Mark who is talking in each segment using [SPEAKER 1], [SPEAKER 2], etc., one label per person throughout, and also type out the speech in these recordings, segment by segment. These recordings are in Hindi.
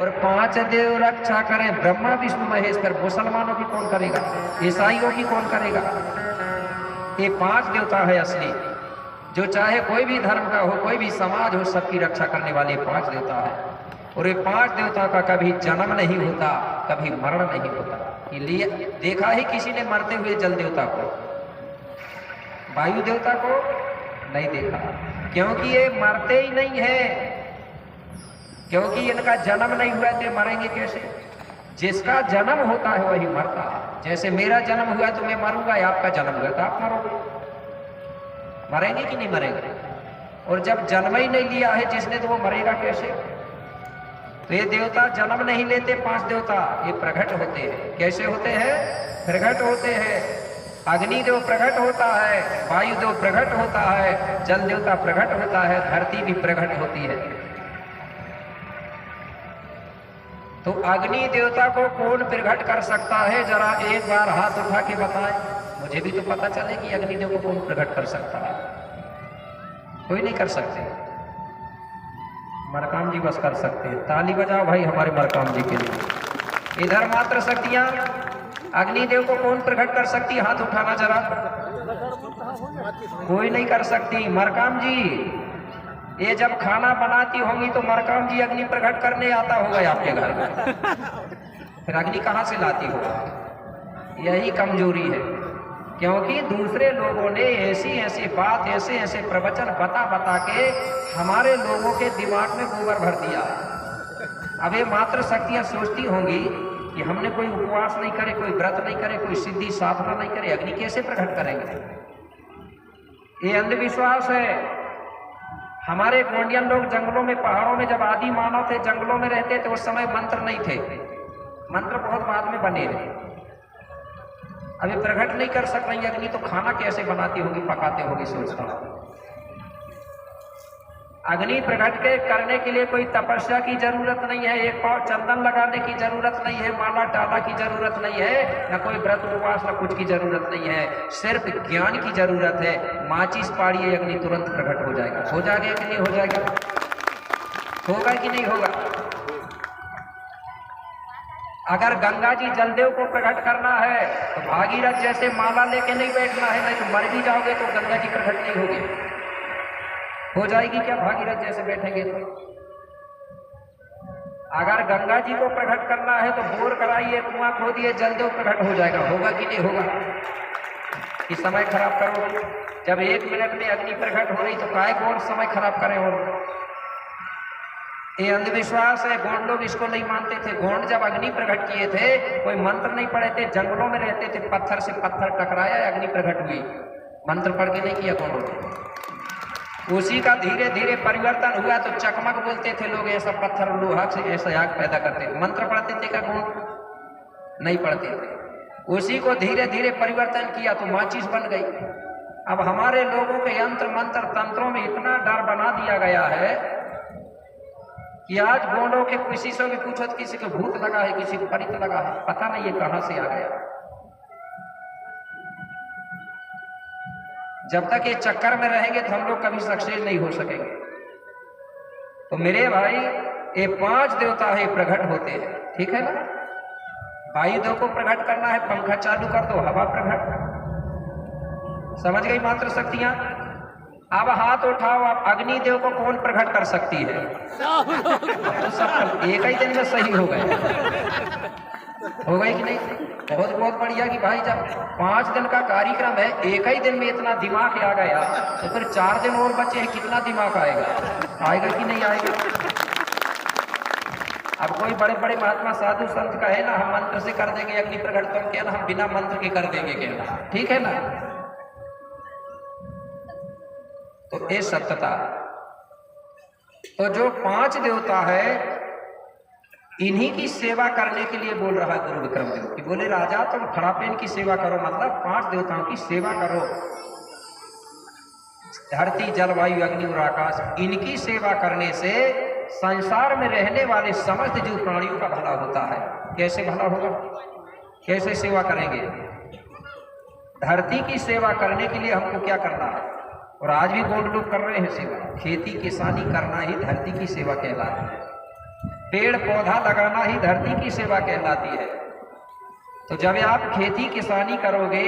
[SPEAKER 1] और 5 देव रक्षा करें, ब्रह्मा विष्णु महेश, पर मुसलमानों की कौन करेगा, ईसाइयों की कौन करेगा। ये 5 देवता है असली, जो चाहे कोई भी धर्म का हो, कोई भी समाज हो, सबकी रक्षा करने वाले 5 देवता है। और ये 5 देवता का कभी जन्म नहीं होता, कभी मरण नहीं होता। इसलिए देखा ही किसी ने मरते हुए जल देवता को, वायु देवता को नहीं देखा, क्योंकि ये मरते ही नहीं है, क्योंकि इनका जन्म नहीं हुआ तो मरेंगे कैसे। जिसका जन्म होता है वही मरता है। जैसे मेरा जन्म हुआ तो मैं मरूंगा, आपका जन्म हुआ तो आप मरोगे, मरेंगे कि नहीं मरेंगे। और जब जन्म ही नहीं लिया है जिसने, तो वो मरेगा कैसे। तो ये देवता जन्म नहीं लेते, 5 देवता, ये प्रकट होते हैं। कैसे होते हैं, प्रकट होते हैं। अग्निदेव प्रकट होता है, वायुदेव प्रकट होता है, जल देवता प्रकट होता है, धरती भी प्रकट होती है। तो अग्नि देवता को कौन प्रकट कर सकता है, जरा एक बार हाथ उठा के बताएं, मुझे भी तो पता चले कि अग्निदेव को कौन प्रकट कर सकता है। कोई नहीं कर सकते, मरकाम जी बस कर सकते हैं। ताली बजाओ भाई हमारे मरकाम जी के लिए। इधर मात्र शक्तियां, अग्निदेव को कौन प्रकट कर सकती, हाथ उठाना जरा। कोई नहीं कर सकती। मरकाम जी ये जब खाना बनाती होंगी तो मरकाम जी अग्नि प्रकट करने आता होगा आपके घर में, फिर अग्नि कहां से लाती होगा। यही कमजोरी है, क्योंकि दूसरे लोगों ने ऐसी ऐसी बात, ऐसे ऐसे प्रवचन बता बता के हमारे लोगों के दिमाग में गोबर भर दिया। अब ये मात्र शक्तियां सोचती होंगी कि हमने कोई उपवास नहीं करे, कोई व्रत नहीं करे, कोई सिद्धि साधना नहीं करे, अग्नि कैसे प्रकट करेंगे। ये अंधविश्वास है। हमारे गोंडियन लोग जंगलों में, पहाड़ों में जब आदि मानव थे, जंगलों में रहते थे, उस समय मंत्र नहीं थे, मंत्र बहुत बाद में बने हैं। अभी प्रकट नहीं कर सक रही अग्नि, तो खाना कैसे बनाती होगी, पकाते होगी, सोचता हूं। अग्नि प्रकट के करने के लिए कोई तपस्या की जरूरत नहीं है, एक पाव चंदन लगाने की जरूरत नहीं है, माला टाला की जरूरत नहीं है, न कोई व्रत उपवास, न कुछ की जरूरत नहीं है, सिर्फ ज्ञान की जरूरत है। माचिस पाड़िए, अग्नि तुरंत प्रकट हो जाएगा। हो जाएगा कि नहीं हो जाएगा, होगा कि नहीं होगा। अगर गंगा जी जलदेव को प्रकट करना है तो भागीरथ जैसे माला लेके नहीं बैठना है, नहीं तो मर भी जाओगे तो गंगा जी प्रकट नहीं होगी। हो जाएगी क्या भागीरथ जैसे बैठेंगे तो। अगर गंगा जी को प्रकट करना है तो बोर कराइए, कुआं खोदिए, जलदेव प्रकट हो जाएगा। होगा कि नहीं होगा, कि समय खराब करो। जब 1 मिनट में अग्नि प्रकट हो रही तो काहे कौन समय खराब करें। और ये अंधविश्वास है, गोंड लोग इसको नहीं मानते थे। गोंड जब अग्नि प्रकट किए थे, कोई मंत्र नहीं पढ़े थे, जंगलों में रहते थे, पत्थर से पत्थर टकराया, अग्नि प्रकट हुई। मंत्र पढ़ के नहीं किया गोंडों ने। उसी का धीरे धीरे परिवर्तन हुआ तो चकमक बोलते थे लोग, ऐसा पत्थर लोहा से ऐसा आग पैदा करते थे। मंत्र पढ़ते थे क्या गोंड, नहीं पढ़ते थे। उसी को धीरे धीरे परिवर्तन किया तो माचिस बन गई। अब हमारे लोगों के यंत्र मंत्र तंत्रों में इतना डर बना दिया गया है कि आज गोंडों के किसी से भी पूछो तो किसी को भूत लगा है, किसी को परित लगा है, पता नहीं ये कहां से आ गया। जब तक ये चक्कर में रहेंगे तो हम लोग कभी सक्सेस नहीं हो सकेंगे। तो मेरे भाई ये 5 देवता है, प्रकट होते हैं, ठीक है ना। वायुदेव को प्रकट करना है, पंखा चालू कर दो, हवा प्रकट। समझ गई मात्र शक्तियां। अब हाथ उठाओ, आप अग्निदेव को कौन प्रकट कर सकती है। तो सब एक ही दिन में सही हो गए, हो गई कि नहीं। बहुत बहुत बढ़िया कि भाई जब 5 दिन का कार्यक्रम है, एक ही दिन में इतना दिमाग आ गया, तो फिर 4 दिन और बचे हैं, कितना दिमाग आएगा, आएगा कि नहीं आएगा। अब कोई बड़े बड़े महात्मा साधु संत का है ना, हम मंत्र से कर देंगे अग्नि प्रकट, तो क्या ना हम बिना मंत्र के कर देंगे क्या, ठीक है ना। तो ये सत्यता। तो जो 5 देवता है, इन्हीं की सेवा करने के लिए बोल रहा है गुरु विक्रम देव कि बोले राजा तुम खड़ापेन की सेवा करो, मतलब 5 देवताओं की सेवा करो। धरती जलवायु अग्नि और आकाश, इनकी सेवा करने से संसार में रहने वाले समस्त जीव प्राणियों का भला होता है। कैसे भला होगा, कैसे सेवा करेंगे। धरती की सेवा करने के लिए हमको क्या करना है, और आज भी गोंड लोग कर रहे हैं सेवा। खेती किसानी करना ही धरती की सेवा कहलाती है। पेड़ पौधा लगाना ही धरती की सेवा कहलाती है। तो जब आप खेती किसानी करोगे,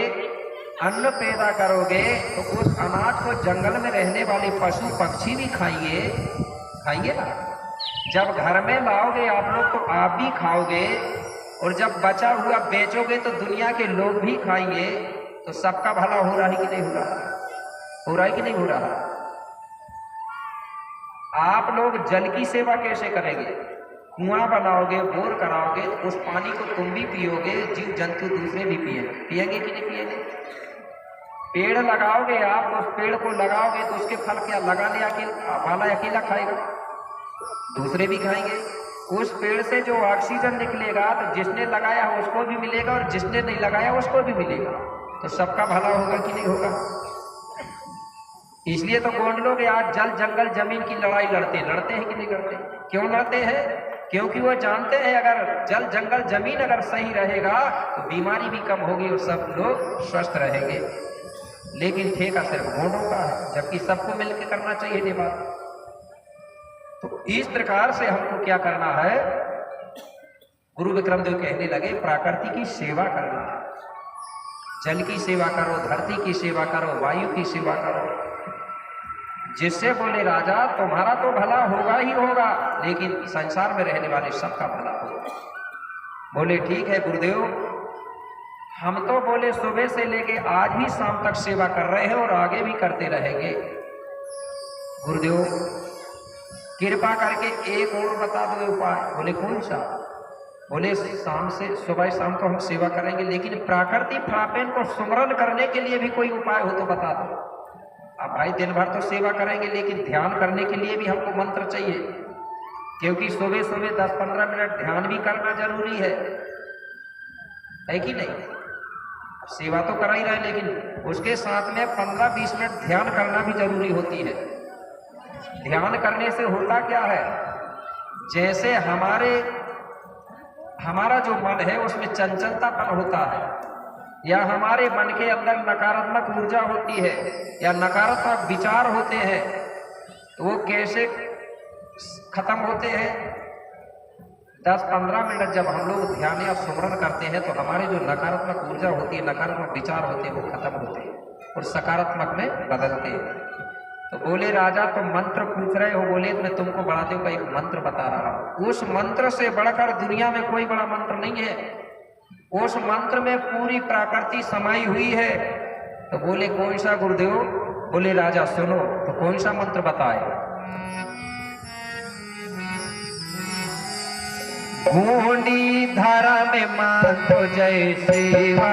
[SPEAKER 1] अन्न पैदा करोगे, तो उस अनाज को जंगल में रहने वाले पशु पक्षी भी खाएंगे ना। जब घर में लाओगे आप लोग तो आप भी खाओगे, और जब बचा हुआ बेचोगे तो दुनिया के लोग भी खाएंगे। तो सबका भला हो रहा है कि नहीं हो रहा? हो रहा है कि नहीं हो रहा? आप लोग जल की सेवा कैसे करेंगे? कुआं बनाओगे, बोर कराओगे, तो उस पानी को तुम भी पियोगे, जीव जंतु दूसरे भी पिएंगे कि नहीं पिएंगे? पेड़ लगाओगे आप, उस पेड़ को लगाओगे तो उसके फल क्या लगाने वाला अकेला खाएगा? दूसरे भी खाएंगे। उस पेड़ से जो ऑक्सीजन निकलेगा तो जिसने लगाया उसको भी मिलेगा, और जिसने नहीं लगाया उसको भी मिलेगा। तो सबका भला होगा कि नहीं होगा? इसलिए तो गोंड लोग आज जल जंगल जमीन की लड़ाई लड़ते हैं कि नहीं लड़ते? क्यों लड़ते हैं? क्योंकि वो जानते हैं अगर जल जंगल जमीन अगर सही रहेगा तो बीमारी भी कम होगी और सब लोग स्वस्थ रहेंगे। लेकिन ठेका सिर्फ गोंडों का है, जबकि सबको मिलकर करना चाहिए ये बात। तो इस प्रकार से हमको क्या करना है? गुरु विक्रम देव कहने लगे प्रकृति की सेवा करना है। जल की सेवा करो, धरती की सेवा करो, वायु की सेवा करो, जिससे बोले राजा तुम्हारा तो भला होगा ही होगा, लेकिन संसार में रहने वाले सबका भला होगा। बोले ठीक है गुरुदेव, हम तो बोले सुबह से लेके आज ही शाम तक सेवा कर रहे हैं और आगे भी करते रहेंगे। गुरुदेव कृपा करके एक और बता दो उपाय। बोले कौन सा? बोले शाम से सुबह शाम तो हम सेवा करेंगे, लेकिन प्राकृतिक प्रापेन को सुमरण करने के लिए भी कोई उपाय हो तो बता दो। अब भाई दिन भर तो सेवा करेंगे, लेकिन ध्यान करने के लिए भी हमको मंत्र चाहिए, क्योंकि सुबह सुबह 10-15 मिनट ध्यान भी करना जरूरी है कि नहीं? सेवा तो करा ही रहे, लेकिन उसके साथ में 15-20 मिनट ध्यान करना भी जरूरी होती है। ध्यान करने से होता क्या है? जैसे हमारा जो मन है उसमें चंचलतापन होता है, या हमारे मन के अंदर नकारात्मक ऊर्जा होती है, या नकारात्मक विचार होते हैं, तो वो कैसे खत्म होते हैं? 10-15 मिनट जब हम लोग ध्यान या सुमरण करते हैं तो हमारे जो नकारात्मक ऊर्जा होती है, नकारात्मक विचार होते हैं, वो खत्म होते हैं और सकारात्मक में बदलते हैं। तो बोले राजा तुम मंत्र पूछ रहे हो, बोले मैं तुमको बड़ादेव का एक मंत्र बता रहा हूँ। उस मंत्र से बढ़कर दुनिया में कोई बड़ा मंत्र नहीं है। उस मंत्र में पूरी प्रकृति समाई हुई है। तो बोले कौन सा गुरुदेव? बोले राजा सुनो, तो कौन सा मंत्र बताए? गोंडी धारा में मान तो जय सेवा,